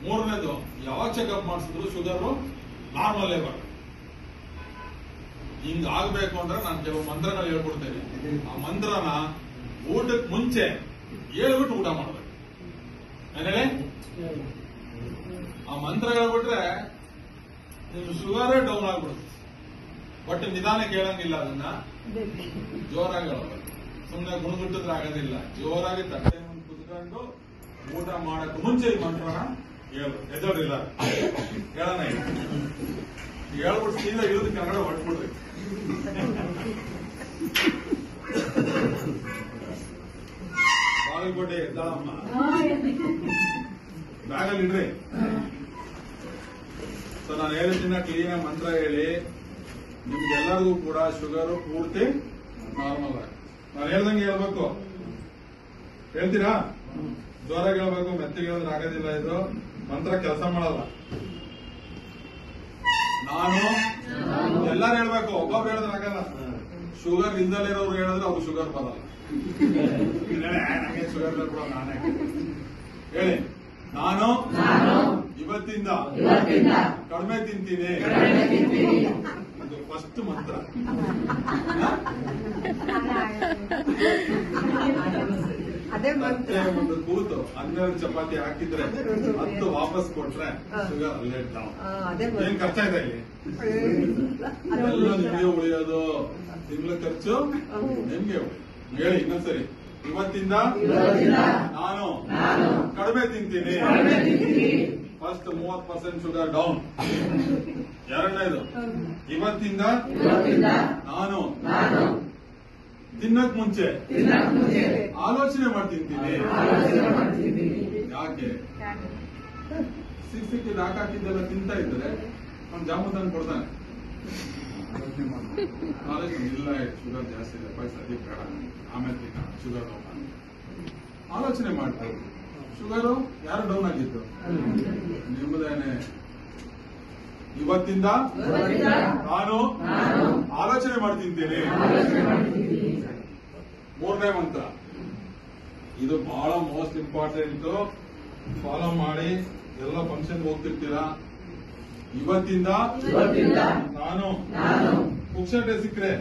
ಮೂರನೇದು ಯಾವಾಗ ಚೆಕಪ್ ಮಾಡಿಸಿದ್ರು ಶುಗರ್ ನಾರ್ಮಲ್ ಲೆವೆಲ್. ಹಿಂಗ ಆಗ್ಬೇಕು ಅಂದ್ರೆ ನಾನು ಕೆಲವು ಮಂತ್ರಗಳು ಹೇಳ್ಕೊಡ್ತೇನೆ. ಆ ಮಂತ್ರನ ಊಟಕ್ಕೆ ಮುಂಚೆ ಹೇಳ್ಬಿಟ್ಟು ಊಟ ಮಾಡ್ಬೇಕು. ಏನೇಳಿ ಆ ಮಂತ್ರ ಹೇಳ್ಬಿಟ್ರೆ ನಿಮ್ ಶುಗರೇ ಡೌನ್ ಆಗ್ಬಿಡುತ್ತೆ. ಬಟ್ ನಿಧಾನ ಕೇಳಂಗಿಲ್ಲ, ಅದನ್ನ ಜೋರಾಗಿ ಹೇಳಬೇಕು. ಸುಮ್ಮನೆ ಗುಣಗುಟ್ಟಿದ್ರೆ ಆಗೋದಿಲ್ಲ. ಜೋರಾಗಿ ತಟ್ಟೆ ಮುಂದೆ ಕುತ್ಕೊಂಡು ಊಟ ಮಾಡಕ್ ಮುಂಚೆ ಈ ಮಂತ್ರನ ಹೇಳ್ಬೇಕು. ಎದೋಡಿಲ್ಲ ಹೇಳೋಣ. ಹೇಳ್ಬಿಟ್ಟು ಸೀದಾ ಇಳಿದು ಕನ್ನಡ ಹೊಟ್ಬಿಡ್ರಿ. ಬಾಗಲಕೋಟೆ ಎದ್ದಾಳಮ್ಮ ಬ್ಯಾಗಲ್ಲಿ ಇಡ್ರಿ. ಸೊ ನಾನು ಹೇಳ್ತೀನ ಕ್ಲೀನ್ ಮಂತ್ರ ಹೇಳಿ ನಿಮ್ಗೆಲ್ಲರಿಗೂ ಕೂಡ ಶುಗರ್ ಪೂರ್ತಿ ನಾರ್ಮಲ್ ಆಗಿ ನಾನು ಹೇಳ್ದಂಗೆ ಹೇಳ್ಬೇಕು. ಹೇಳ್ತೀರಾ? ಜೋರಾಗಿ ಹೇಳ್ಬೇಕು. ಮೆತ್ತಿಗೆ ಹೇಳಿದ್ರೆ ಆಗೋದಿಲ್ಲ. ಇದು ಮಂತ್ರ ಕೆಲಸ ಮಾಡಲ್ಲ. ನಾನು ಎಲ್ಲಾರು ಹೇಳ್ಬೇಕು. ಒಬ್ಬೊಬ್ರು ಹೇಳಿದ್ರೆ ಆಗಲ್ಲ. ಶುಗರ್ ಇಲ್ದಲ್ಲಿರೋರು ಹೇಳಿದ್ರೆ ಅವ್ರು ಶುಗರ್ ಬರಲ್ಲ. ನನಗೆ ಶುಗರ್ ಕೂಡ ನಾನೇ ಹೇಳಿ. ನಾನು ಇವತ್ತಿಂದ ಕಡಿಮೆ ತಿಂತೀನಿ. ಇದು ಫಸ್ಟ್ ಮಂತ್ರ. ಒಂದು ಕೂತು 12 ಚಪಾತಿ ಹಾಕಿದ್ರೆ 10 ವಾಪಸ್ ಕೊಟ್ರೆ ಶುಗರ್ ಅಲ್ಲೇ ಡೌನ್. ಏನ್ ಖರ್ಚಾಯ್ತಾ ಇಲ್ಲಿ? ಎಲ್ಲ ನಿಮ್ಗೆ ಉಳಿಯೋದು. ತಿಂಗಳ ಖರ್ಚು ನಿಮ್ಗೆ ಹೇಳಿ. ಇನ್ನೊಂದ್ಸರಿ, ಇವತ್ತಿಂದ ನಾನು ಕಡಿಮೆ ತಿಂತೀನಿ. First 30% sugar down. ಎರಡನೇದು, ಇವತ್ತಿಂದ ನಾನು ತಿನ್ನಕ್ ಮುಂಚೆ ಆಲೋಚನೆ ಮಾಡಿ ತಿಂತೀನಿ. ಯಾಕೆ? ಸಿಕ್ಕಿದ್ದು ಹಾಕಿದ್ದೆಲ್ಲ ತಿಂತಾ ಇದ್ರೆ ಅವ್ನು ಜಾಮೂನ್ ತಂದು ಕೊಡ್ತಾನೆ. ಆಲೋಚನೆ ಇಲ್ಲ, ಶುಗರ್ ಜಾಸ್ತಿ ಇದೆ, ಸದ್ಯ ಬೇಡ, ಆಮೇಲೆ ತಿನ್ನ, ಶುಗರ್ ಡೌನ್. ಆಲೋಚನೆ ಮಾಡ್ತಾರೆ. ಶುಗರು ಯಾರು ಡೌನ್ ಆಗಿತ್ತು? ನಿಮ್ಮದೇನೆ. ಇವತ್ತಿಂದ ನಾನು ಆಲೋಚನೆ ಮಾಡಿ ತಿಂತೀನಿ. ಮೂರನೇ ಮಂತ್ರ. ಇದು ಬಹಳ ಮೋಸ್ಟ್ ಇಂಪಾರ್ಟೆಂಟ್. ಫಾಲೋ ಮಾಡಿ. ಎಲ್ಲ ಫಂಕ್ಷನ್ ಹೋಗ್ತಿರ್ತೀರಾ. ಇವತ್ತಿಂದ ನಾನು ಪುಕ್ಷಟೆ ಸಿಕ್ಕರೆ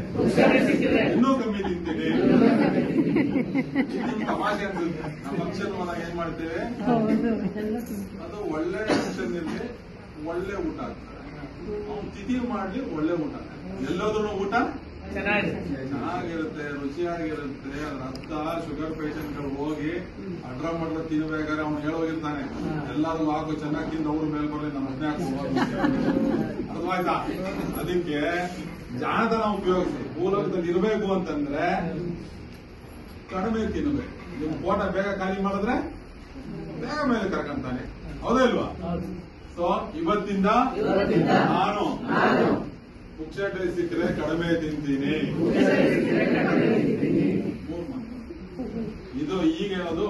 ಇನ್ನೂ ಕಮ್ಮಿ ತಿಂತೀನಿ. ತಮಾಷೆ ಅನ್ಸುತ್ತೆ. ನಮ್ಮ ಫಂಕ್ಷನ್ ಹೋದಾಗ ಏನ್ ಮಾಡ್ತೇವೆ? ಅದು ಒಳ್ಳೆ ಫಂಕ್ಷನ್ ಇರಲಿ, ಒಳ್ಳೆ ಊಟ ಆಗ್ತದೆ. ಅವ್ನು ತಿಥಿ ಮಾಡ್ಲಿ, ಒಳ್ಳೆ ಊಟ. ಎಲ್ಲೋದ್ರೂ ಊಟ ಚೆನ್ನಾಗಿರುತ್ತೆ, ರುಚಿಯಾಗಿರುತ್ತೆ. ಅದ್ರ ಅರ್ಥ ಶುಗರ್ ಪೇಷಂಟ್ ಗಳು ಹೋಗಿ ಅಡ್ರ ಮಾಡ್ರ ತಿನ್ಬೇಕಾದ್ರೆ ಅವ್ನು ಹೇಳೋಗಿರ್ತಾನೆ, ಎಲ್ಲಾರು ಹಾಕು ಚೆನ್ನಾಗಿ ತಿಂದು ಅವ್ರ ಮೇಲೆ ಬರಲಿ, ನಮ್ಮ ಅದ್ನೇ ಹಾಕಿ. ಅರ್ಥವಾಯ್ತಾ? ಅದಕ್ಕೆ ಜಾಣತನ ಉಪಯೋಗಿಸಿ. ಭೂಲೋಕದಲ್ಲಿ ಇರಬೇಕು ಅಂತಂದ್ರೆ ಕಡಿಮೆ ತಿನ್ಬೇಕು. ನಿಮ್ ಫೋಟ ಬೇಗ ಖಾಲಿ ಮಾಡಿದ್ರೆ ಬೇಗ ಮೇಲೆ ಕರ್ಕೊಂತಾನೆ. ಹೌದಾ ಇಲ್ವಾ? ಸೊ ಇವತ್ತಿಂದ ನಾನು ಪುಕ್ಷಟೆ ಸಿಕ್ಕರೆ ಕಡಿಮೆ ತಿಂತೀನಿ. ಇದು ಈಗ ಹೇಳೋದು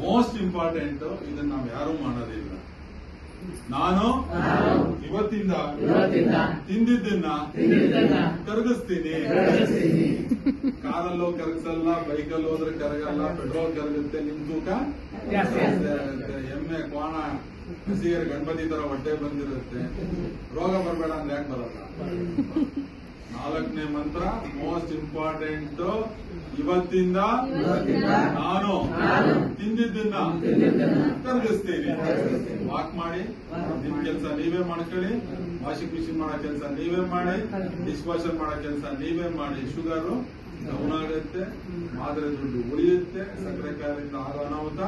ಮೋಸ್ಟ್ ಇಂಪಾರ್ಟೆಂಟ್. ಇದನ್ನ ನಾವು ಯಾರು ಮಾಡೋದಿಲ್ಲ. ನಾನು ಇವತ್ತಿಂದ ತಿಂದಿದ್ದನ್ನ ಕರಗಿಸ್ತೀನಿ. ಕಾರಲ್ಲೋ ಕರಗಿಸಲ್ಲ, ಬೈಕಲ್ಲಿ ಹೋದ್ರೆ ಕರಗಲ್ಲ, ಪೆಟ್ರೋಲ್ ಕರಗುತ್ತೆ, ನಿಮ್ ತೂಕ ಎಮ್ಮೆ ಕೋಣ ಹಸಿಗೆರೆ ಗಣಪತಿ ತರ ಹೊಟ್ಟೆ ಬಂದಿರುತ್ತೆ. ರೋಗ ಬರಬೇಡ ಅಂದ್ರೆ ಯಾಕೆ ಬರಲ್ಲ? ನಾಲ್ಕನೇ ಮಂತ್ರ ಮೋಸ್ಟ್ ಇಂಪಾರ್ಟೆಂಟ್. ಇವತ್ತಿಂದ ನಾನು ತಿಂದಿದ್ದನ್ನ ಕರಗಿಸ್ತೀನಿ. ವಾಕ್ ಮಾಡಿ, ನಿಮ್ ಕೆಲಸ ನೀವೇ ಮಾಡ್ಕೊಳ್ಳಿ. ವಾಷಿಂಗ್ ಮಿಷಿನ್ ಮಾಡೋ ಕೆಲಸ ನೀವೇ ಮಾಡಿ, ಡಿಶ್ ವಾಷರ್ ಮಾಡೋ ಕೆಲಸ ನೀವೇ ಮಾಡಿ. ಶುಗರ್ ಡೌನ್ ಆಗುತ್ತೆ, ಮಾತ್ರೆ ದುಡ್ಡು ಉಳಿಯುತ್ತೆ, ಸಕ್ಕರೆ ಕಾಯಿಲೆಯಿಂದ ಆಗೋ ಅನಾಹುತ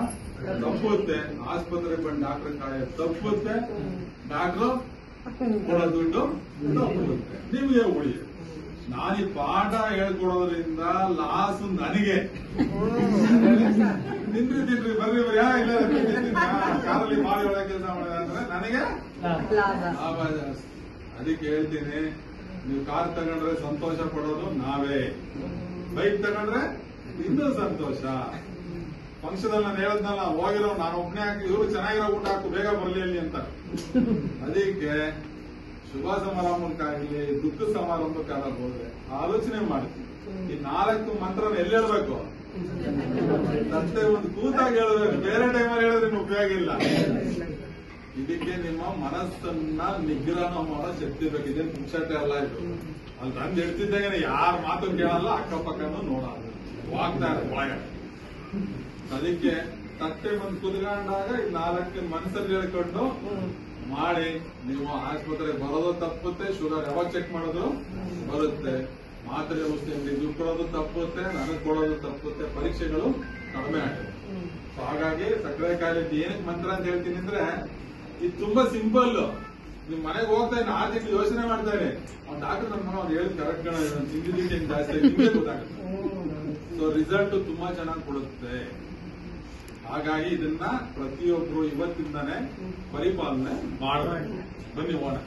ತಪ್ಪುತ್ತೆ, ಆಸ್ಪತ್ರೆಗೆ ಬಂದು ಡಾಕ್ಟರ್ ಕಾಯ ತಪ್ಪುತ್ತೆ, ಡಾಕ್ಟ್ರು ಕೊಡೋ ದುಡ್ಡು ತಪ್ಪುತ್ತೆ, ನಿಮಗೆ ಉಳಿಯುತ್ತೆ. ನಾನು ಈ ಪಾಠ ಹೇಳ್ಕೊಡೋದ್ರಿಂದ ಲಾಸ್ ನನಗೆ. ತಿನ್ರಿ ಬರ್ರಿ ಕಾರಲ್ಲಿ ಮಾಡಿ ಒಳ್ಳೆ ಕೆಲಸ ಮಾಡಿದ್ರೆ ಅಂದ್ರೆ ನನಗೆ ಲಾಭ ಜಾಸ್ತಿ. ಅದಕ್ಕೆ ಹೇಳ್ತೀನಿ, ನೀವು ಕಾರ್ ತಗೊಂಡ್ರೆ ಸಂತೋಷ ಪಡೋದು ನಾವೇ, ಬೈಕ್ ತಗೊಂಡ್ರೆ ಇನ್ನೂ ಸಂತೋಷ. ಫಂಕ್ಷನ್ ಅಲ್ಲಿ ನಾನು ಹೇಳದ್ನಲ್ಲ, ಹೋಗಿರೋ ನಾನು ಒಬ್ಬನೇ ಹಾಕಿ ಇವರು ಚೆನ್ನಾಗಿರೋ ಊಟ ಹಾಕು ಬೇಗ ಬರ್ಲಿ ಅಲ್ಲಿ ಅಂತ. ಅದಕ್ಕೆ ಶುಭ ಸಮಾರಂಭಕ್ಕಾಗಲಿ ದುಃಖ ಸಮಾರಂಭಕ್ಕಾಗ ಹೋದ್ರೆ ಆಲೋಚನೆ ಮಾಡ್ತೀನಿ. ಈ 4 ಮಂತ್ರನ ಎಲ್ಲಿ ಹೇಳ್ಬೇಕು? ಮತ್ತೆ ಒಂದು ಕೂತಾಗಿ ಹೇಳಬೇಕು. ಬೇರೆ ಟೈಮಲ್ಲಿ ಹೇಳಿದ್ರೆ ಉಪಯೋಗ ಇಲ್ಲ. ಇದಕ್ಕೆ ನಿಮ್ಮ ಮನಸ್ಸನ್ನ ನಿಗ್ರಹ ಮಾಡೋ ಶಕ್ತಿ ಬೇಕು. ಇದೇನು ಪುಕ್ಷಟೆ ಅಲ್ಲ ಇದು. ಅಲ್ಲಿ ತಂದು ಇಡ್ತಿದ್ದಂಗೆ ಯಾರ ಮಾತು ಕೇಳಲ್ಲ, ಅಕ್ಕಪಕ್ಕನೂ ನೋಡಲ್ಲ, ಹೋಗ್ತಾರೆ ಒಳಗಡೆ. ಅದಕ್ಕೆ ತಟ್ಟೆ ಬಂದು ಕುತ್ಕೊಂಡಾಗ ಈ 4 ಮನಸ್ಸಲ್ಲಿ ಹೇಳ್ಕೊಂಡು ಮಾಡಿ. ನೀವು ಆಸ್ಪತ್ರೆಗೆ ಬರೋದು ತಪ್ಪುತ್ತೆ, ಶುಗರ್ ಯಾವಾಗ ಚೆಕ್ ಮಾಡೋದು ಬರುತ್ತೆ, ಮಾತ್ರೆ ಔಷಧಿ ದುಡ್ಡು ಕೊಡೋದು ತಪ್ಪುತ್ತೆ, ನನಗೆ ಕೊಡೋದು ತಪ್ಪುತ್ತೆ, ಪರೀಕ್ಷೆಗಳು ಕಡಿಮೆ ಆಗುತ್ತೆ. ಹಾಗಾಗಿ ಸಕ್ಕರೆ ಕಾಯಿಲೆ ಏನಕ್ಕೆ ಮಂತ್ರ ಅಂತ ಹೇಳ್ತೀನಿ ಅಂದ್ರೆ, ಇದು ತುಂಬಾ ಸಿಂಪಲ್. ನಿಮ್ ಮನೆಗೆ ಹೋಗ್ತಾ ಇದ್ದೀನಿ 6 ತಿಂಗಳು ಯೋಚನೆ ಮಾಡ್ತಾ ಇದ್ದೀನಿ, ಅವ್ನು ಡಾಕ್ಟರ್ ನಮ್ಮ ಅವ್ನು ಹೇಳಿದ್ ಕರೆಕ್ಟ್ ತಿಂದಿದ್ದಕ್ಕೆ ಜಾಸ್ತಿ ನಿಮ್ಗೆ ಗೊತ್ತಾಗುತ್ತೆ. ಸೊ ರಿಸಲ್ಟ್ ತುಂಬಾ ಚೆನ್ನಾಗಿ ಕೊಡುತ್ತೆ. ಹಾಗಾಗಿ ಇದನ್ನ ಪ್ರತಿಯೊಬ್ರು ಇವತ್ತಿಂದಾನೇ ಪರಿಪಾಲನೆ ಮಾಡಬೇಕು. ಬನ್ನಿ ಹೋಗೋಣ.